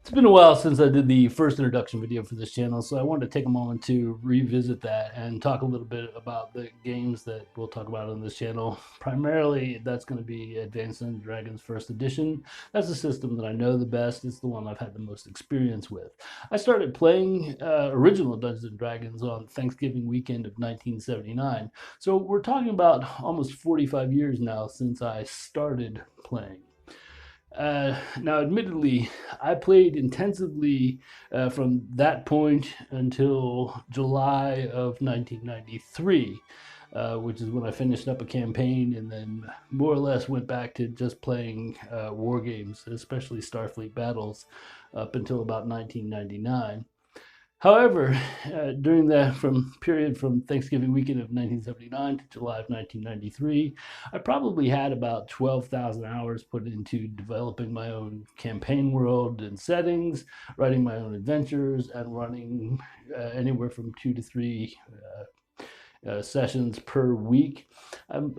It's been a while since I did the first introduction video for this channel, so I wanted to take a moment to revisit that and talk a little bit about the games that we'll talk about on this channel. Primarily, that's going to be Advanced Dungeons and Dragons First Edition. That's the system that I know the best. It's the one I've had the most experience with. I started playing original Dungeons and Dragons on Thanksgiving weekend of 1979, so we're talking about almost 45 years now since I started playing. Now, admittedly, I played intensively from that point until July of 1993, which is when I finished up a campaign and then more or less went back to just playing war games, especially Starfleet battles, up until about 1999. However, during the period from Thanksgiving weekend of 1979 to July of 1993, I probably had about 12,000 hours put into developing my own campaign world and settings, writing my own adventures, and running anywhere from 2 to 3 sessions per week.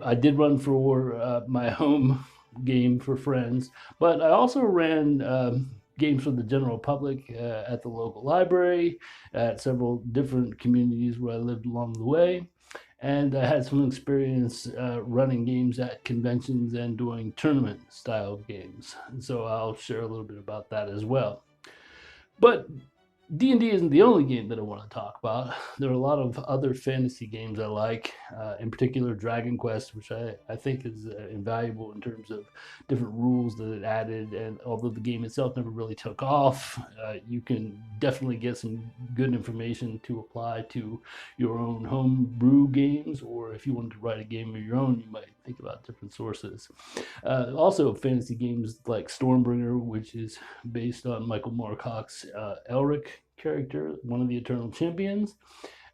I did run for my home game for friends, but I also ran games for the general public at the local library, at several different communities where I lived along the way. And I had some experience running games at conventions and doing tournament style games. So I'll share a little bit about that as well. But D&D isn't the only game that I want to talk about. There are a lot of other fantasy games I like, in particular Dragon Quest, which I think is invaluable in terms of different rules that it added. And although the game itself never really took off, you can definitely get some good information to apply to your own home brew games, or if you wanted to write a game of your own, you might think about different sources. Also, fantasy games like Stormbringer, which is based on Michael Moorcock's Elric character, one of the Eternal Champions.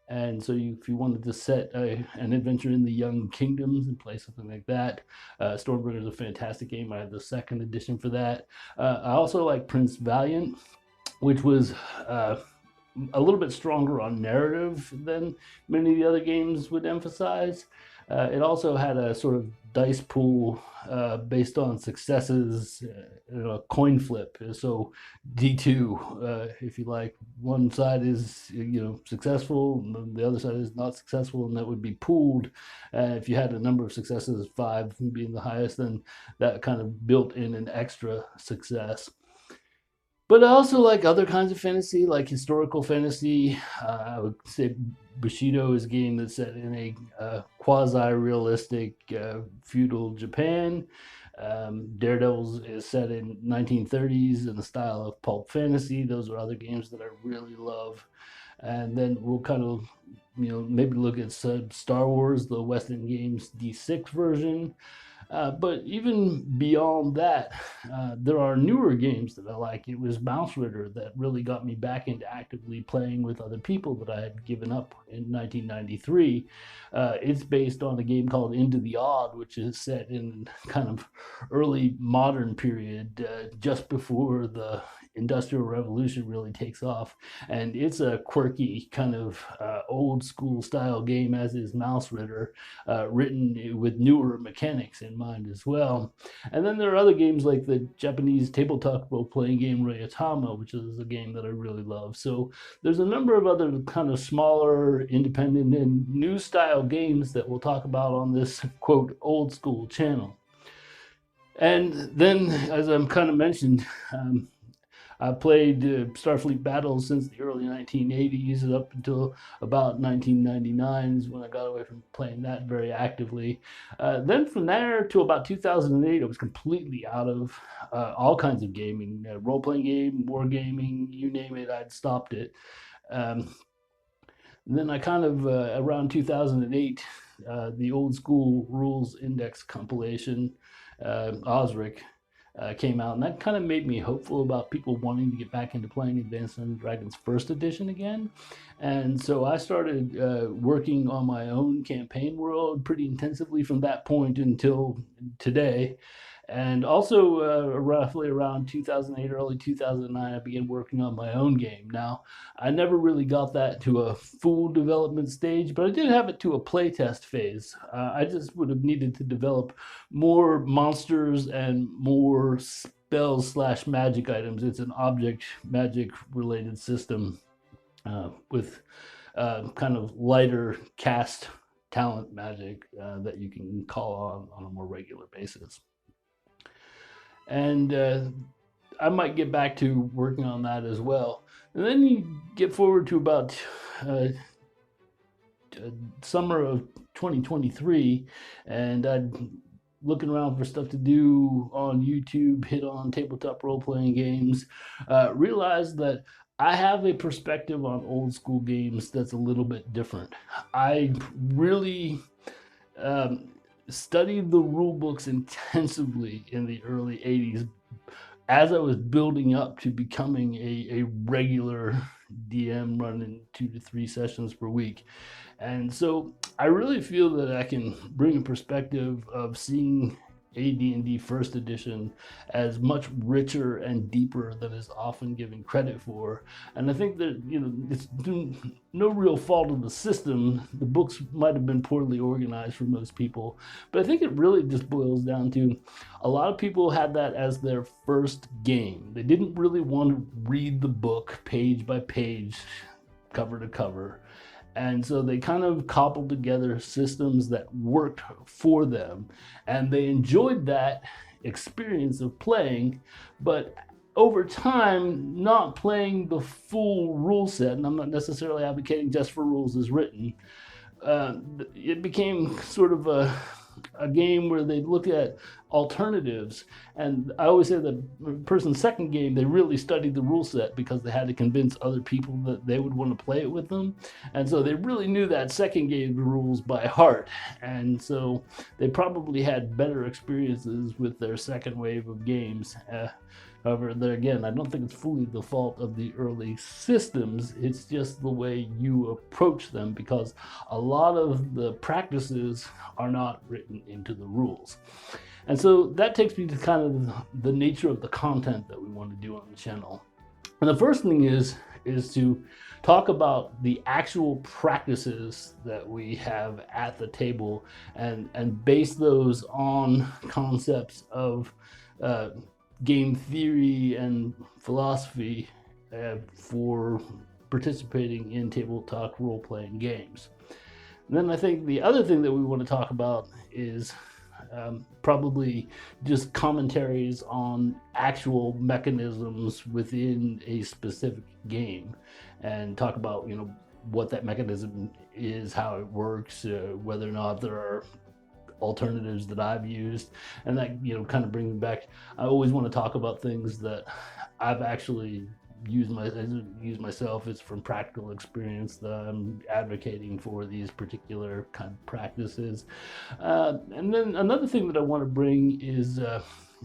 And so, if you wanted to set an adventure in the Young Kingdoms and play something like that, Stormbringer is a fantastic game. I have the second edition for that. I also like Prince Valiant, which was a little bit stronger on narrative than many of the other games would emphasize. It also had a sort of dice pool based on successes, a coin flip. So D2, if you like, one side is successful, and the other side is not successful, and that would be pooled. If you had a number of successes, five being the highest, then that kind of built in an extra success. But I also like other kinds of fantasy, like historical fantasy. I would say Bushido is a game that's set in a quasi-realistic feudal Japan. Daredevils is set in 1930s in the style of pulp fantasy. Those are other games that I really love. And then we'll kind of, maybe look at Star Wars, the West End Games D6 version. But even beyond that, there are newer games that I like. It was Mouse Ritter that really got me back into actively playing with other people that I had given up in 1993. It's based on a game called Into the Odd, which is set in kind of early modern period, just before the Industrial Revolution really takes off. And it's a quirky kind of old school style game, as is Mouse Ritter, written with newer mechanics in mind as well. And then there are other games like the Japanese tabletop role playing game Rayatama, which is a game that I really love. So there's a number of other kind of smaller, independent, and new style games that we'll talk about on this quote old school channel. And then, as I'm kind of mentioned, I played Starfleet battles since the early 1980s up until about 1999 is when I got away from playing that very actively. Then from there to about 2008, I was completely out of all kinds of gaming, role-playing game, war gaming, you name it, I'd stopped it. Um, then I kind of, around 2008, the old school rules index compilation, Osric, came out, and that kind of made me hopeful about people wanting to get back into playing Advanced Dungeons and Dragons First Edition again. And so I started working on my own campaign world pretty intensively from that point until today. And also, roughly around 2008, early 2009, I began working on my own game. Now, I never really got that to a full development stage, but I did have it to a playtest phase. I just would have needed to develop more monsters and more spells slash magic items. It's an object magic related system with kind of lighter cast talent magic that you can call on a more regular basis. And I might get back to working on that as well. And then you get forward to about summer of 2023, and I'd looking around for stuff to do on YouTube, hit on tabletop role playing games, realized that I have a perspective on old school games that's a little bit different. I really studied the rule books intensively in the early 80s as I was building up to becoming a regular DM running 2 to 3 sessions per week. And so I really feel that I can bring a perspective of seeing AD&D First Edition as much richer and deeper than is often given credit for. And I think that, it's no real fault of the system. The books might have been poorly organized for most people, but I think it really just boils down to a lot of people had that as their first game. They didn't really want to read the book page by page, cover to cover. And so they kind of cobbled together systems that worked for them. And they enjoyed that experience of playing, but over time, not playing the full rule set, and I'm not necessarily advocating just for rules as written, it became sort of a game where they look at alternatives. And I always say that the person's second game, they really studied the rule set because they had to convince other people that they would want to play it with them. And so they really knew that second game rules by heart. And so they probably had better experiences with their second wave of games. However, there again, I don't think it's fully the fault of the early systems. It's just the way you approach them, because a lot of the practices are not written into the rules. And so that takes me to kind of the nature of the content that we want to do on the channel. And the first thing is to talk about the actual practices that we have at the table and base those on concepts of game theory and philosophy for participating in tabletop role-playing games. And then I think the other thing that we want to talk about is probably just commentaries on actual mechanisms within a specific game, and talk about what that mechanism is, how it works, whether or not there are alternatives that I've used. And that kind of brings me back. I always want to talk about things that I've actually used myself. It's from practical experience that I'm advocating for these particular kind of practices. And then another thing that I want to bring is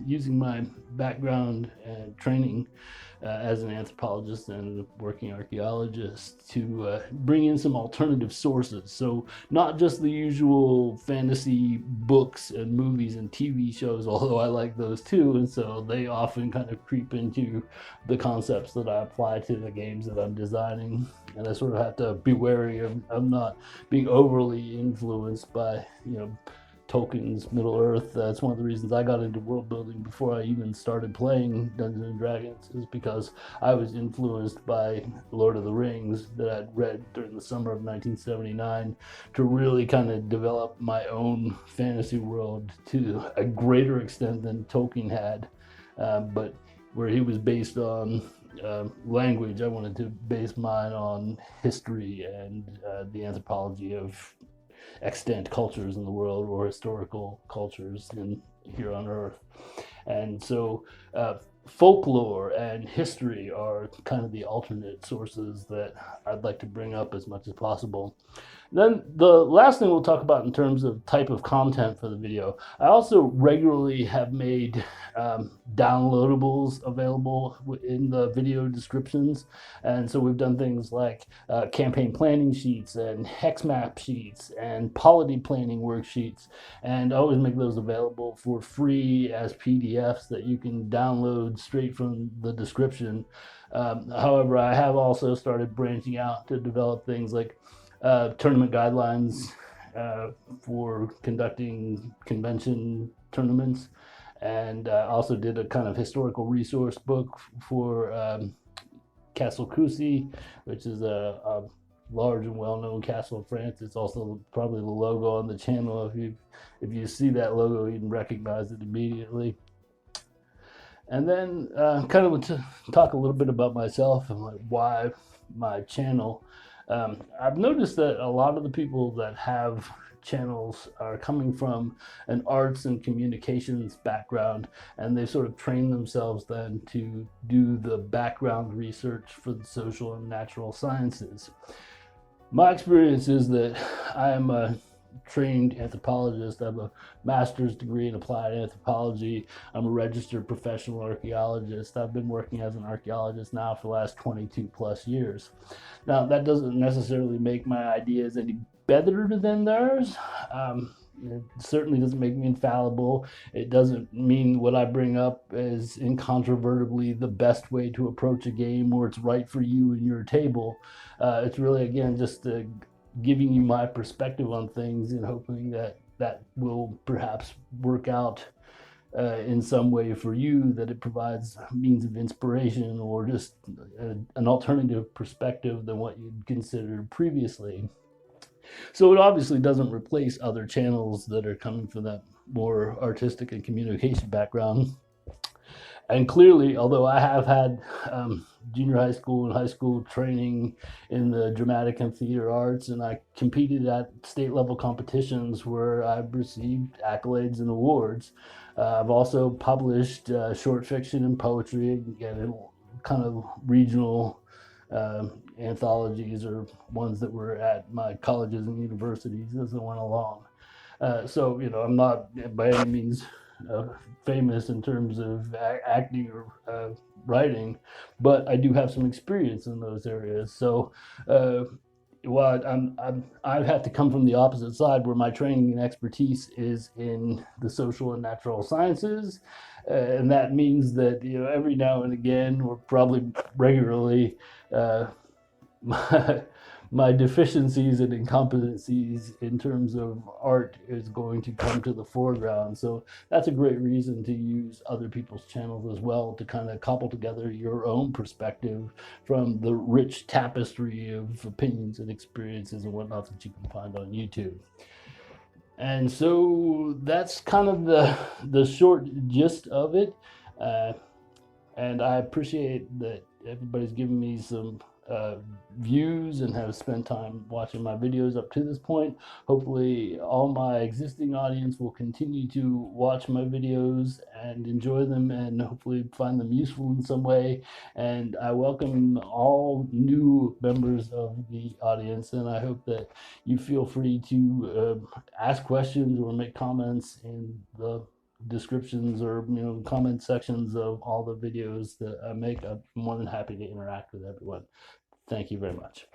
using my background and training as an anthropologist and a working archaeologist to bring in some alternative sources. So not just the usual fantasy books and movies and TV shows, although I like those too, and so they often kind of creep into the concepts that I apply to the games that I'm designing. And I sort of have to be wary of not being overly influenced by Tolkien's Middle Earth. That's one of the reasons I got into world building before I even started playing Dungeons and Dragons, is because I was influenced by Lord of the Rings that I'd read during the summer of 1979 to really kind of develop my own fantasy world to a greater extent than Tolkien had. But where he was based on language, I wanted to base mine on history and the anthropology of extant cultures in the world, or historical cultures here on Earth. And so folklore and history are kind of the alternate sources that I'd like to bring up as much as possible. Then the last thing we'll talk about in terms of type of content for the video, I also regularly have made downloadables available in the video descriptions. And so we've done things like campaign planning sheets and hex map sheets and polity planning worksheets. And I always make those available for free as PDFs that you can download straight from the description. However, I have also started branching out to develop things like tournament guidelines for conducting convention tournaments, and also did a kind of historical resource book for Castle Coucy, which is a large and well-known castle in France. It's also probably the logo on the channel. If you see that logo, you can recognize it immediately. And then kind of to talk a little bit about myself and like why my channel. I've noticed that a lot of the people that have channels are coming from an arts and communications background, and they sort of train themselves then to do the background research for the social and natural sciences. My experience is that I am a trained anthropologist. I have a master's degree in applied anthropology. I'm a registered professional archaeologist. I've been working as an archaeologist now for the last 22 plus years. Now, that doesn't necessarily make my ideas any better than theirs. It certainly doesn't make me infallible. It doesn't mean what I bring up is incontrovertibly the best way to approach a game or it's right for you and your table. It's really, again, just giving you my perspective on things and hoping that that will perhaps work out in some way for you, that it provides means of inspiration or just an alternative perspective than what you'd considered previously. So it obviously doesn't replace other channels that are coming from that more artistic and communication background. And clearly, although I have had junior high school and high school training in the dramatic and theater arts, and I competed at state level competitions where I've received accolades and awards. I've also published short fiction and poetry, again, kind of regional anthologies or ones that were at my colleges and universities as I went along. So, I'm not by any means famous in terms of acting or writing, but I do have some experience in those areas. So, while I have to come from the opposite side where my training and expertise is in the social and natural sciences. And that means that, every now and again, or probably regularly, my, my deficiencies and incompetencies in terms of art is going to come to the foreground. So that's a great reason to use other people's channels as well to kind of cobble together your own perspective from the rich tapestry of opinions and experiences and whatnot that you can find on YouTube. And so that's kind of the short gist of it. And I appreciate that everybody's given me some views and have spent time watching my videos up to this point. Hopefully all my existing audience will continue to watch my videos and enjoy them and hopefully find them useful in some way. And I welcome all new members of the audience, and I hope that you feel free to ask questions or make comments in the descriptions or comment sections of all the videos that I make. I'm more than happy to interact with everyone. Thank you very much.